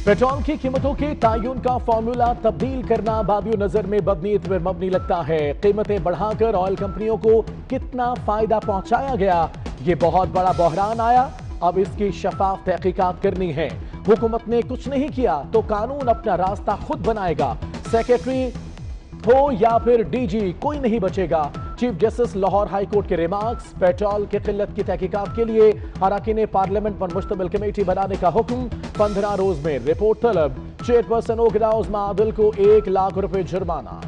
Petrol की कीमतों के तयन का फॉर्मूला तब्दील करना बाबियों नजर में बदनीयत में मबनी लगता है। कीमतें बढ़ाकर ऑयल कंपनियों को कितना फायदा पहुंचाया गया, ये बहुत बड़ा बहरान आया। अब इसकी शफाफ तहकीकात करनी है। हुकूमत ने कुछ नहीं किया तो कानून अपना रास्ता खुद बनाएगा। सेक्रेटरी हो या फिर डीजी, कोई नहीं बचेगा। Chief justice Lahore high court के रिमार्क्स। पेट्रोल की किल्लत की तहकीकात के लिए अरकान पार्लियामेंट पर मुश्तमिल कमेटी बनाने का हुक्म। 15 रोज में रिपोर्ट तलब। चेयरपर्सन ओगदा उस्मा आदिल को 1 लाख रुपए जुर्माना।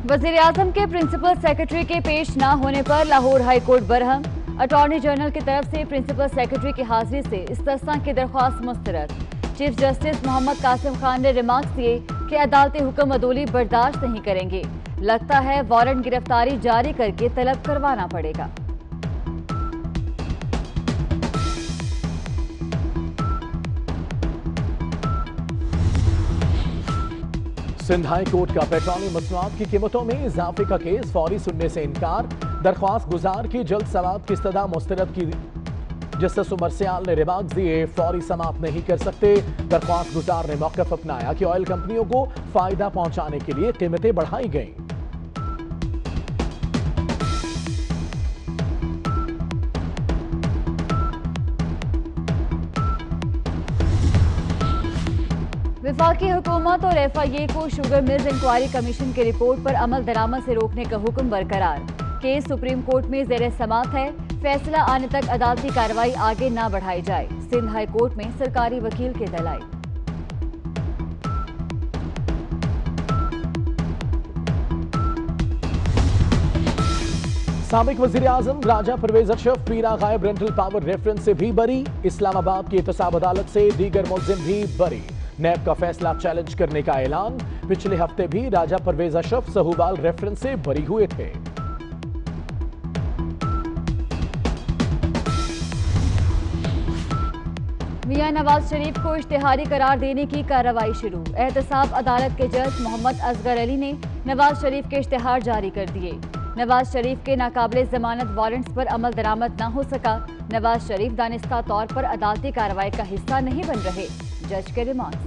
वजीर आजम के प्रिंसिपल सेक्रेटरी के पेश न होने पर Lahore high court Barham. Attorney general की तरफ से प्रिंसिपल सेक्रेटरी की हाजिरी से इस्तिस्ना की दरख्वास्त मुस्तरद। चीफ जस्टिस मोहम्मद कासिम खान ने रिमार्क्स दिए कि अदालती हुक्म अदोली बर्दाश्त नहीं करेंगे। लगता है वारंट गिरफ्तारी जारी करके तलब करवाना पड़ेगा। सिंध हाई कोर्ट का पेट्रोलियम मसनूआत की कीमतों में इजाफे का केस फौरी सुनने से इनकार। दरख्वास्त गुजार की जल्द समाअत की इस्तदा मुस्तरद की। जस्टिस उमर सियाल ने रिमार्क्स दिए, फौरी समाअत नहीं कर सकते। दरख्वास्त गुजार ने मौक़िफ़ अपनाया कि ऑयल कंपनियों को फायदा पहुंचाने के लिए कीमतें बढ़ाई गईं। वफाकी हुकूमत और FIA को शुगर मिल्स इंक्वायरी कमीशन की रिपोर्ट पर अमल दरामद से रोकने का हुक्म बरकरार। केस सुप्रीम कोर्ट में ज़ेर समाअत है। फैसला आने तक अदालती कार्रवाई आगे न बढ़ाई जाए। सिंध हाई कोर्ट में सरकारी वकील के दलाइल। साबिक वजीर आजम राजा परवेज अशरफ पीरा गायब रेंटल पावर रेफरेंस से भी बरी। इस्लामाबाद की एहतसाब अदालत से दीगर मुल्जिम भी बरी। नैब का फैसला चैलेंज करने का ऐलान। पिछले हफ्ते भी राजा परवेज अशरफ सहुबाल रेफरेंस से बरी हुए थे। मियां नवाज शरीफ को इश्तिहारी करार देने की कार्रवाई शुरू। एहतसाब अदालत के जज मोहम्मद असगर अली ने नवाज शरीफ के इश्तिहार जारी कर दिए। नवाज शरीफ के नाकाबिले जमानत वारंट्स पर अमल दरामद न हो सका। नवाज शरीफ दानिस्ता तौर पर अदालती कार्रवाई का हिस्सा नहीं बन रहे। जज के रिमार्क्स।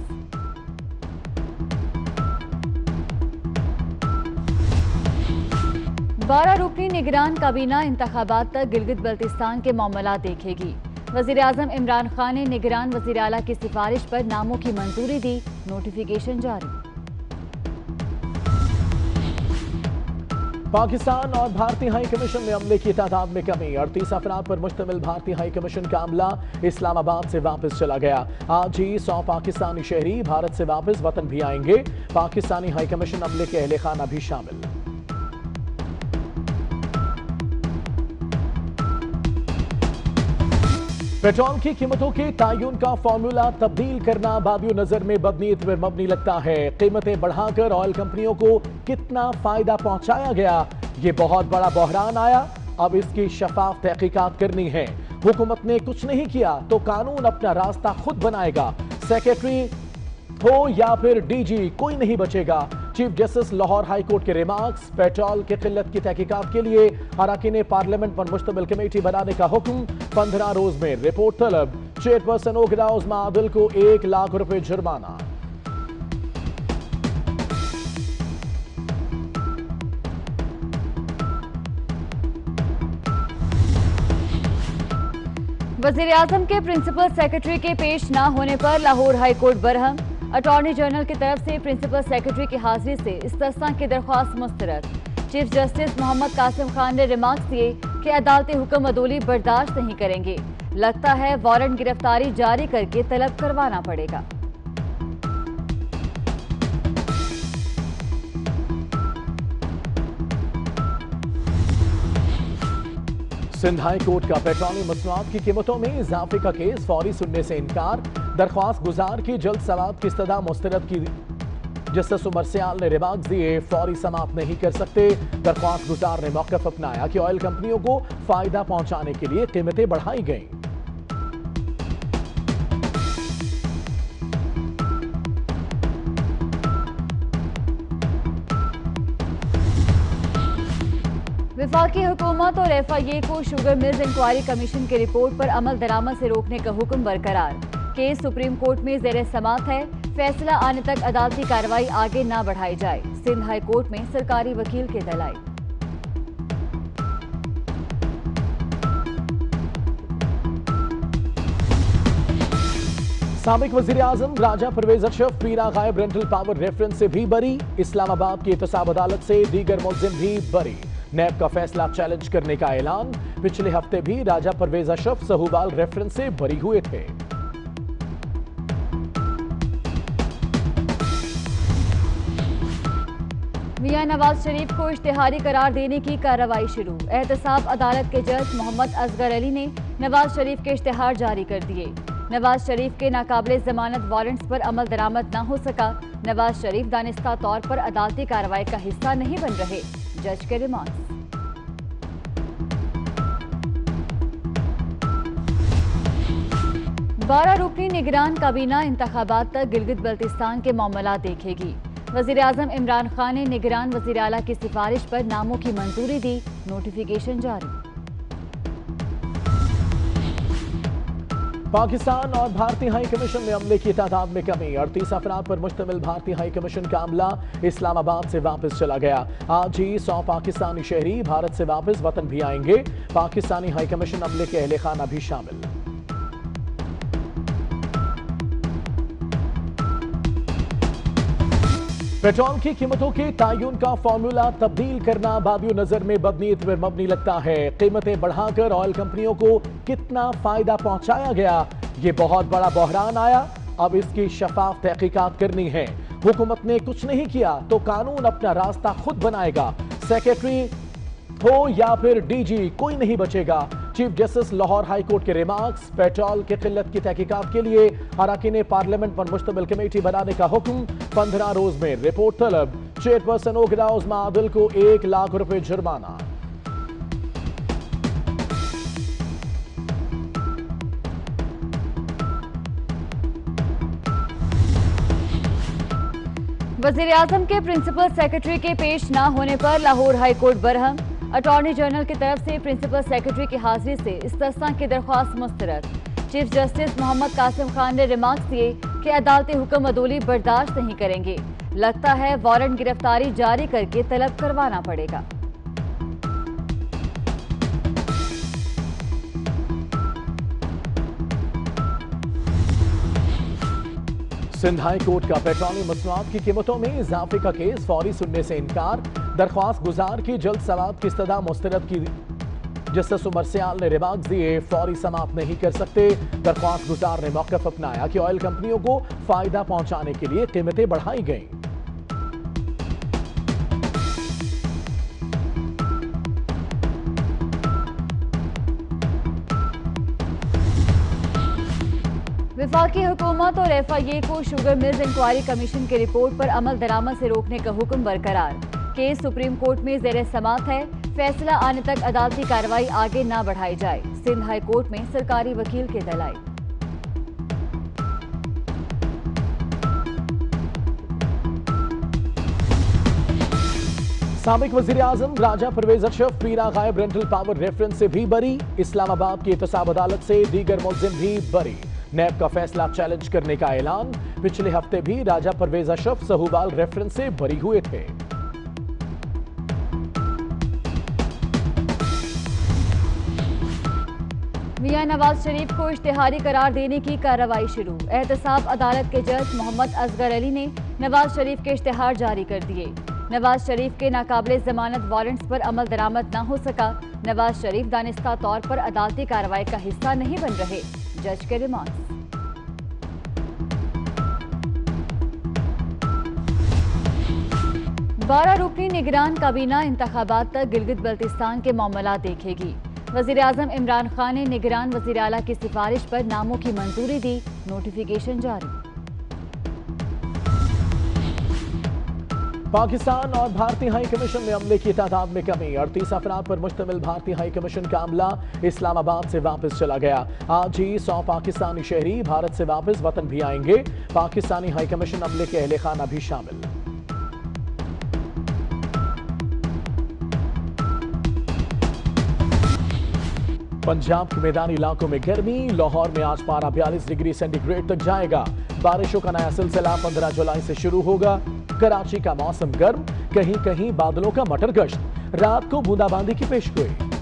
12 रुकनी निगरान काबीना इंतखाबात तक गिलगित बल्तिस्तान के मामला देखेगी। वजीर आजम इमरान खान ने निगरान वजीर आला की सिफारिश पर नामों की मंजूरी दी। नोटिफिकेशन जारी। पाकिस्तान और भारतीय हाई कमीशन में अमले की तादाद में कमी। 38 अफराद पर मुश्तमिल भारतीय हाई कमीशन का अमला इस्लामाबाद से वापस चला गया। आज ही 100 पाकिस्तानी शहरी भारत से वापस वतन भी आएंगे। पाकिस्तानी हाई कमीशन अमले के अहले खाना भी शामिल। पेट्रोल की कीमतों के तयन का फॉर्मूला तब्दील करना बाबियों नजर में बदनीयत में मबनी लगता है। कीमतें बढ़ाकर ऑयल कंपनियों को कितना फायदा पहुंचाया गया, ये बहुत बड़ा बहरान आया। अब इसकी शफाफ तहकीकात करनी है। हुकूमत ने कुछ नहीं किया तो कानून अपना रास्ता खुद बनाएगा। सेक्रेटरी हो या फिर डीजी, कोई नहीं बचेगा। Chief justice Lahore high court के रिमार्क्स। पेट्रोल की किल्लत की तहकीकात के लिए अरकान पार्लियामेंट पर मुश्तमिल कमेटी बनाने का हुक्म। 15 रोज में रिपोर्ट तलब। चेयरपर्सन ओगदा उस्मा आदिल को 1 लाख रुपए जुर्माना। वजीर आजम के प्रिंसिपल सेक्रेटरी के पेश न होने पर Lahore high court Barham. Attorney general की तरफ से प्रिंसिपल सेक्रेटरी की हाजिरी से इस्तिस्ना की दरख्वास्त मुस्तरद। चीफ जस्टिस मोहम्मद कासिम खान ने रिमार्क्स दिए कि अदालती हुक्म अदोली बर्दाश्त नहीं करेंगे। लगता है वारंट गिरफ्तारी जारी करके तलब करवाना पड़ेगा। सिंध हाई कोर्ट का पेट्रोलियम मसनूआत की कीमतों में इजाफे का केस फौरी सुनने से इनकार। दरख्वास्त गुजार की जल्द समाअत की इस्तदा मुस्तरद की। जस्टिस उमर सियाल ने रिमार्क्स दिए, फौरी समाअत नहीं कर सकते। दरख्वास्त गुजार ने मौक़िफ़ अपनाया कि ऑयल कंपनियों को फायदा पहुंचाने के लिए कीमतें बढ़ाई गईं। वफाकी हुकूमत और FIA को शुगर मिल्स इंक्वायरी कमीशन की रिपोर्ट पर अमल दरामद से रोकने का हुक्म बरकरार। केस सुप्रीम कोर्ट में ज़ेर समाअत है। फैसला आने तक अदालती कार्रवाई आगे न बढ़ाई जाए। सिंध हाई कोर्ट में सरकारी वकील के दलाइल। साबिक वजीर आजम राजा परवेज अशरफ पीरा गायब रेंटल पावर रेफरेंस से भी बरी। इस्लामाबाद की एहतसाब अदालत से दीगर मुल्जिम भी बरी। नैब का फैसला चैलेंज करने का ऐलान। पिछले हफ्ते भी राजा परवेज अशरफ सहुवाल रेफरेंस से बरी हुए थे। मियां नवाज शरीफ को इश्तिहारी करार देने की कार्रवाई शुरू। एहतसाब अदालत के जज मोहम्मद असगर अली ने नवाज शरीफ के इश्तिहार जारी कर दिए। नवाज शरीफ के नाकाबिले जमानत वारंट्स पर अमल दरामद न हो सका। नवाज शरीफ दानिस्ता तौर पर अदालती कार्रवाई का हिस्सा नहीं बन रहे। जज के रिमार्क्स। बारह रुकनी निगरान काबीना इंतखाबात तक गिलगित बल्तिस्तान के मामला देखेगी। वजीर आजम इमरान खान ने निगरान वजीर आला की सिफारिश पर नामों की मंजूरी दी। नोटिफिकेशन जारी। पाकिस्तान और भारतीय हाई कमीशन में अमले की तादाद में कमी। 38 अफराद पर मुश्तमिल भारतीय हाई कमीशन का अमला इस्लामाबाद से वापस चला गया। आज ही 100 पाकिस्तानी शहरी भारत से वापस वतन भी आएंगे। पाकिस्तानी हाई कमीशन अमले के अहले खाना भी शामिल। पेट्रोल की कीमतों के तयन का फॉर्मूला तब्दील करना बाबियो नजर में बदनीयत में मबनी लगता है। कीमतें बढ़ाकर ऑयल कंपनियों को कितना फायदा पहुंचाया गया, ये बहुत बड़ा बहरान आया। अब इसकी शफाफ तहकीकात करनी है। हुकूमत ने कुछ नहीं किया तो कानून अपना रास्ता खुद बनाएगा। सेक्रेटरी हो या फिर DG, कोई नहीं बचेगा। Chief justice Lahore high court के रिमार्क्स। पेट्रोल की किल्लत की तहकीकात के लिए अरकान पार्लियामेंट पर मुश्तमिल कमेटी बनाने का हुक्म। 15 रोज में रिपोर्ट तलब। चेयरपर्सन ओगदा उस्मा आदिल को 1 लाख रुपए जुर्माना। वजीर आजम के प्रिंसिपल सेक्रेटरी के पेश न होने पर Lahore high court Barham. Attorney general की तरफ से प्रिंसिपल सेक्रेटरी की हाजिरी से इस्तिस्ना की दरख्वास्त मुस्तरद। चीफ जस्टिस मोहम्मद कासिम खान ने रिमार्क्स दिए कि अदालती हुक्म अदोली बर्दाश्त नहीं करेंगे। लगता है वारंट गिरफ्तारी जारी करके तलब करवाना पड़ेगा। सिंध हाई कोर्ट का पेट्रोलियम मसनूआत की कीमतों में इजाफे का केस फौरी सुनने से इनकार। दरख्वास्त गुजार की जल्द समाअत की इस्तदा मुस्तरद की। जस्टिस उमर सियाल ने रिमार्क्स दिए, फौरी समाअत नहीं कर सकते। दरख्वास्त गुजार ने मौक़िफ़ अपनाया कि ऑयल कंपनियों को फायदा पहुंचाने के लिए कीमतें बढ़ाई गईं। वफाकी हुकूमत और FIA को शुगर मिल्स इंक्वायरी कमीशन की रिपोर्ट पर अमल दरामद से रोकने का हुक्म बरकरार। केस सुप्रीम कोर्ट में ज़ेर समाअत है। फैसला आने तक अदालती कार्रवाई आगे न बढ़ाई जाए। सिंध हाई कोर्ट में सरकारी वकील के दलाइल। साबिक वजीर आजम राजा परवेज अशरफ पीरा गायब रेंटल पावर रेफरेंस से भी बरी। इस्लामाबाद की एहतसाब अदालत से दीगर मुल्जिम भी बरी। नैब का फैसला चैलेंज करने का ऐलान। पिछले हफ्ते भी राजा परवेज अशरफ सहुवाल रेफरेंस से बरी हुए थे। मियां नवाज शरीफ को इश्तिहारी करार देने की कार्रवाई शुरू। एहतसाब अदालत के जज मोहम्मद असगर अली ने नवाज शरीफ के इश्तिहार जारी कर दिए। नवाज शरीफ के नाकाबिले जमानत वारंट्स पर अमल दरामद न हो सका। नवाज शरीफ दानिस्ता तौर पर अदालती कार्रवाई का हिस्सा नहीं बन रहे। जज के रिमार्क्स। बारह रुकनी निगरान काबीना इंतखाबात तक गिलगित बल्तिस्तान के मामला देखेगी। वजीर आजम इमरान खान ने निगरान वजीर आला की सिफारिश पर नामों की मंजूरी दी। नोटिफिकेशन जारी। पाकिस्तान और भारतीय हाई कमीशन में अमले की तादाद में कमी। 38 अफराद पर मुश्तमिल भारतीय हाई कमीशन का अमला इस्लामाबाद से वापस चला गया। आज ही 100 पाकिस्तानी शहरी भारत से वापस वतन भी आएंगे। पाकिस्तानी हाई कमीशन अमले के अहले खाना भी शामिल। पंजाब के मैदानी इलाकों में गर्मी, लाहौर में आज पारा 42 डिग्री सेंटीग्रेड तक जाएगा। बारिशों का नया सिलसिला 15 जुलाई से शुरू होगा। कराची का मौसम गर्म, कहीं कहीं बादलों का मटर गश्त, रात को बूंदाबांदी की पेशगोई।